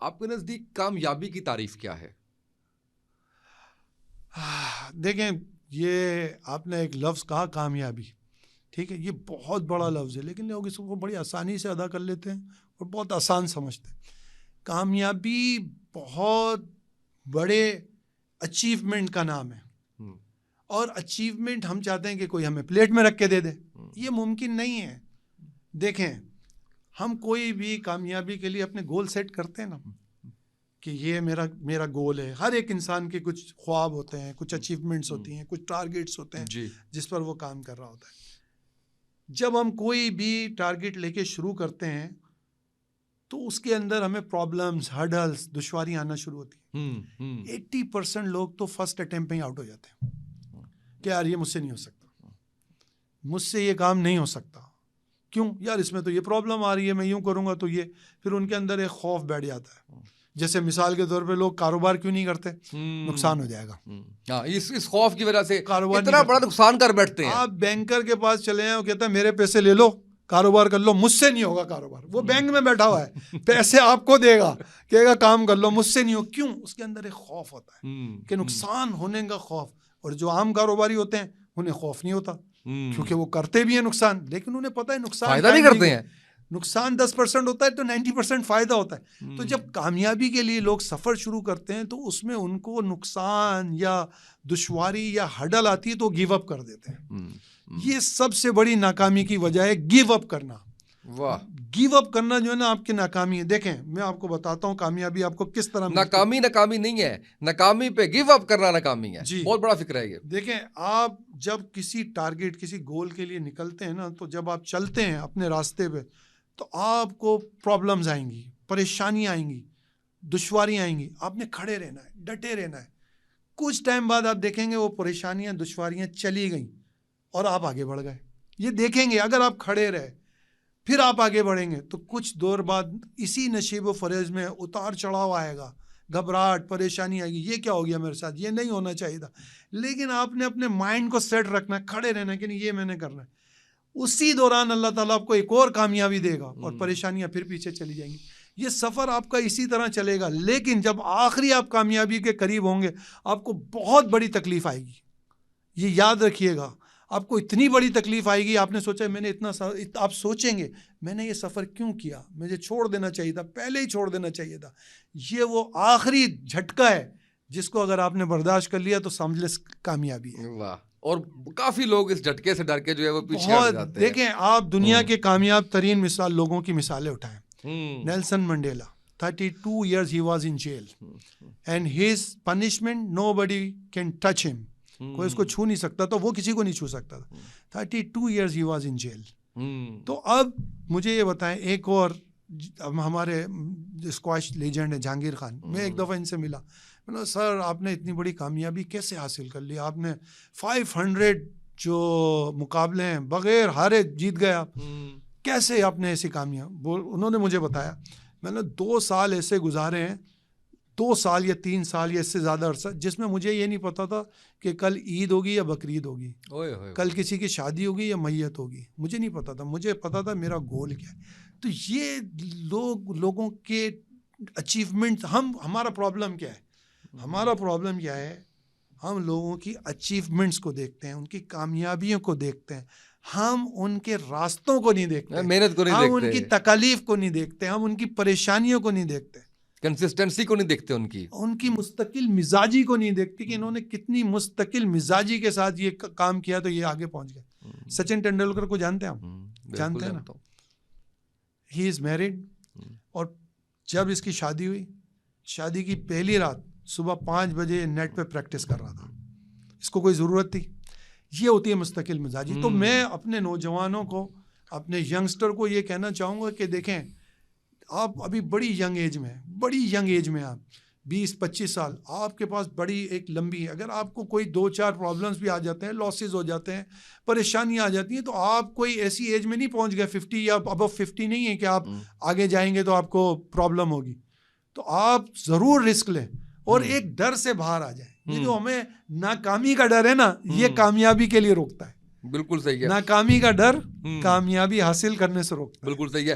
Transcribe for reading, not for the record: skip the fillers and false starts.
آپ کے نزدیک کامیابی کی تعریف کیا ہے؟ دیکھیں، یہ آپ نے ایک لفظ کہا کامیابی، ٹھیک ہے، یہ بہت بڑا لفظ ہے، لیکن لوگ اس کو بڑی آسانی سے ادا کر لیتے ہیں اور بہت آسان سمجھتے ہیں۔ کامیابی بہت بڑے اچیومنٹ کا نام ہے، اور اچیومنٹ ہم چاہتے ہیں کہ کوئی ہمیں پلیٹ میں رکھ کے دے دے، یہ ممکن نہیں ہے۔ دیکھیں، ہم کوئی بھی کامیابی کے لیے اپنے گول سیٹ کرتے ہیں نا، کہ یہ میرا گول ہے۔ ہر ایک انسان کے کچھ خواب ہوتے ہیں، کچھ اچیومنٹس ہوتی ہیں، کچھ ٹارگیٹس ہوتے ہیں جس پر وہ کام کر رہا ہوتا ہے۔ جب ہم کوئی بھی ٹارگیٹ لے کے شروع کرتے ہیں تو اس کے اندر ہمیں پرابلمز، ہرڈلز، دشواریاں آنا شروع ہوتی ہیں۔ 80% لوگ تو فرسٹ اٹیمپٹ میں ہی آؤٹ ہو جاتے ہیں کہ یار یہ مجھ سے نہیں ہو سکتا، مجھ سے یہ کام نہیں ہو سکتا، کیوں یار، اس میں تو یہ پرابلم آ رہی ہے، میں یوں کروں گا تو یہ، پھر ان کے اندر ایک خوف بیٹھ جاتا ہے۔ جیسے مثال کے طور پہ لوگ کاروبار کیوں نہیں کرتے؟ نقصان ہو جائے گا، اس خوف کی وجہ سے کاروبار اتنا بڑا نقصان کر بیٹھتے ہیں۔ آپ بینکر کے پاس چلے ہیں، وہ کہتا ہے میرے پیسے لے لو، کاروبار کر لو، مجھ سے نہیں ہوگا کاروبار۔ وہ بینک میں بیٹھا ہوا ہے، پیسے آپ کو دے گا، کہے گا کام کر لو، مجھ سے نہیں ہو، کیوں؟ اس کے اندر ایک خوف ہوتا ہے کہ نقصان ہونے کا خوف۔ اور جو عام کاروباری ہوتے ہیں انہیں خوف نہیں ہوتا، کیونکہ وہ کرتے بھی ہیں نقصان، لیکن انہیں پتہ ہے نقصان فائدہ نہیں کرتے ہیں۔ نقصان 10% ہوتا ہے تو 90% فائدہ ہوتا ہے۔ تو جب کامیابی کے لیے لوگ سفر شروع کرتے ہیں تو اس میں ان کو نقصان یا دشواری یا ہڈل آتی ہے تو گیو اپ کر دیتے ہیں۔ یہ سب سے بڑی ناکامی کی وجہ ہے، گیو اپ کرنا۔ واہ، گیو اپ کرنا جو ہے نا آپ کی ناکامی ہے۔ دیکھیں، میں آپ کو بتاتا ہوں کامیابی آپ کو کس طرح ناکامی نہیں ہے، ناکامی پہ گیو اپ کرنا ناکامی ہے۔ جی، بہت بڑا فکر ہے یہ۔ دیکھیں، آپ جب کسی ٹارگیٹ، کسی گول کے لیے نکلتے ہیں نا، تو جب آپ چلتے ہیں اپنے راستے پہ تو آپ کو پرابلمز آئیں گی، پریشانیاں آئیں گی، دشواریاں آئیں گی، آپ نے کھڑے رہنا ہے، ڈٹے رہنا ہے۔ کچھ ٹائم بعد آپ دیکھیں گے وہ پریشانیاں، دشواریاں چلی گئیں اور آپ آگے بڑھ گئے۔ یہ دیکھیں گے، اگر آپ کھڑے رہے پھر آپ آگے بڑھیں گے تو کچھ دور بعد اسی نشیب و فریض میں اتار چڑھاؤ آئے گا، گھبراہٹ، پریشانی آئے گی، یہ کیا ہو گیا میرے ساتھ، یہ نہیں ہونا چاہیے تھا۔ لیکن آپ نے اپنے مائنڈ کو سیٹ رکھنا ہے، کھڑے رہنا ہے کہ نہیں، یہ میں نے کرنا ہے۔ اسی دوران اللہ تعالیٰ آپ کو ایک اور کامیابی دے گا اور پریشانیاں پھر پیچھے چلی جائیں گی۔ یہ سفر آپ کا اسی طرح چلے گا، لیکن جب آخری آپ کامیابی کے قریب ہوں گے آپ کو بہت بڑی تکلیف آئے گی۔ یہ یاد رکھیے گا، آپ کو اتنی بڑی تکلیف آئے گی، آپ نے سوچا میں نے آپ سوچیں گے میں نے یہ سفر کیوں کیا، مجھے چھوڑ دینا چاہیے تھا، پہلے ہی چھوڑ دینا چاہیے تھا۔ یہ وہ آخری جھٹکا ہے جس کو اگر آپ نے برداشت کر لیا تو سمجھ لیں کامیابی ہے۔ واہ، اور کافی لوگ اس جھٹکے سے ڈر کے جو ہے وہ پیچھے ہٹ جاتے ہیں۔ دیکھیں، آپ دنیا کے کامیاب ترین لوگوں کی مثالیں اٹھائیں۔ Nelson Mandela, 32 years he was in jail and his punishment nobody can touch him، کوئی اس کو چھو نہیں سکتا تھا، وہ کسی کو نہیں چھو سکتا تھا۔ 32 years he was in jail۔ تو اب مجھے یہ بتائیں، ایک اور ہمارے اسکواش لیجنڈ ہے جہانگیر خان، میں ایک دفعہ ان سے ملا، میں نے کہا سر آپ نے اتنی بڑی کامیابی کیسے حاصل کر لی، آپ نے 500 جو مقابلے ہیں بغیر ہارے جیت گئے، آپ کیسے آپ نے ایسی کامیاب؟ انہوں نے مجھے بتایا، میں نے 2 سال ایسے گزارے ہیں، 2 سال یا 3 سال یا اس سے زیادہ عرصہ، جس میں مجھے یہ نہیں پتا تھا کہ کل عید ہوگی یا بقرعید ہوگی، کل کسی کی شادی ہوگی یا میت ہوگی، مجھے نہیں پتا تھا۔ مجھے پتا تھا میرا گول کیا ہے۔ تو یہ لوگوں کے اچیومنٹ، ہمارا پرابلم کیا ہے؟ ہمارا پرابلم کیا ہے؟ ہم لوگوں کی اچیومنٹس کو دیکھتے ہیں، ان کی کامیابیوں کو دیکھتے ہیں، ہم ان کے راستوں کو نہیں دیکھتے، محنت کو نہیں دیکھتے، ہم ان کی تکالیف کو نہیں دیکھتے، ہم ان کی پریشانیوں کو نہیں دیکھتے، کنسسٹنسی کو نہیں دیکھتے، ان کی مستقل مزاجی کو نہیں دیکھتے کہ انہوں نے کتنی مستقل مزاجی کے ساتھ یہ کام کیا تو یہ آگے پہنچ گئے۔ سچن ٹینڈولکر کو جانتے ہیں آپ؟ جانتے ہیں نا؟ ہی از میرڈ، اور جب اس کی شادی ہوئی، شادی کی پہلی رات صبح 5 بجے نیٹ پہ پریکٹس کر رہا تھا۔ اس کو کوئی ضرورت تھی؟ یہ ہوتی ہے مستقل مزاجی۔ تو میں اپنے نوجوانوں کو، اپنے ینگسٹر کو یہ کہنا چاہوں گا کہ دیکھیں، آپ ابھی بڑی ینگ ایج میں آپ 20-25 سال، آپ کے پاس بڑی ایک لمبی ہے۔ اگر آپ کو کوئی 2-4 پرابلمس بھی آ جاتے ہیں، لاسز ہو جاتے ہیں، پریشانیاں آ جاتی ہیں، تو آپ کوئی ایسی ایج میں نہیں پہنچ گئے 50 یا ابو 50 نہیں ہے کہ آپ آگے جائیں گے تو آپ کو پرابلم ہوگی۔ تو آپ ضرور رسک لیں اور ایک ڈر سے باہر آ جائیں۔ یہ جو ہمیں ناکامی کا ڈر ہے نا، یہ کامیابی کے لیے روکتا ہے۔ بالکل صحیح ہے، ناکامی کا ڈر کامیابی حاصل کرنے سے روکتا ہے۔ بالکل صحیح ہے۔